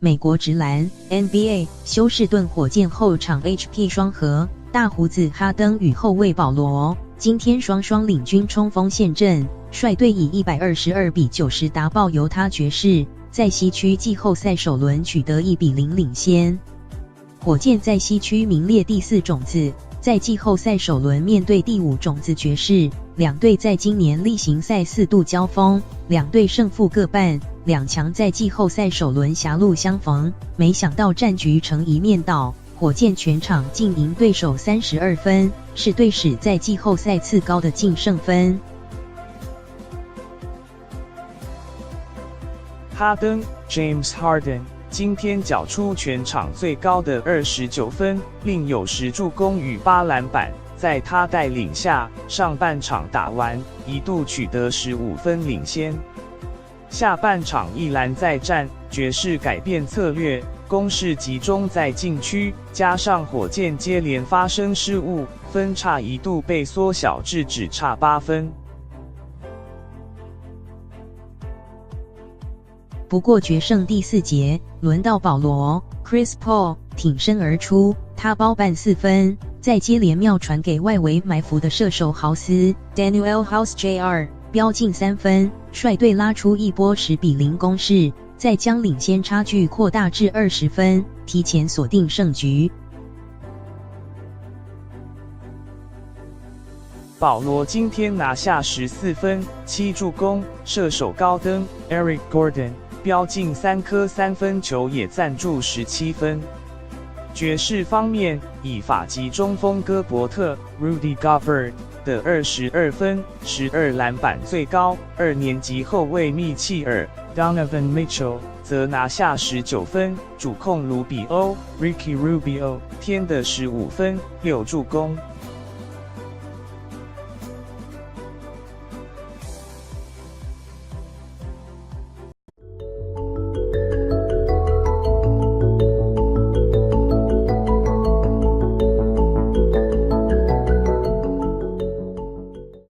美国职篮 NBA 休士顿火箭后场 HP 双核，大胡子哈登与后卫保罗今天双双领军冲锋陷阵，率队以122-90打爆犹他爵士，在西区季后赛首轮取得1比0领先。火箭在西区名列第4种子，在季后赛首轮面对第5种子爵士，两队在今年例行赛4度交锋，两队胜负各半，两强在季后赛首轮狭路相逢，没想到战局成一面倒，火箭全场净赢对手32分，是队史在季后赛次高的净胜分。哈登 James Harden 今天缴出全场最高的29分，另有10助攻与8篮板。在他带领下，上半场打完，一度取得15分领先。下半场一篮再战，爵士改变策略，攻势集中在禁区，加上火箭接连发生失误，分差一度被缩小至只差8分。不过决胜第4节，轮到保罗 Chris Paul 挺身而出，他包办4分，再接连妙传给外围埋伏的射手豪斯 Daniel House Jr. 飙进3分，率队拉出一波10比0攻势，再将领先差距扩大至20分，提前锁定胜局。保罗今天拿下14分、7助攻，射手高登 Eric Gordon 飙进3颗3分球，也赞助17分。爵士方面，以法籍中锋戈伯特 Rudy Gobert 的22分、12篮板最高，2年级后卫密契尔 Donovan Mitchell 则拿下19分，主控卢比欧 Ricky Rubio 添的15分、6助攻。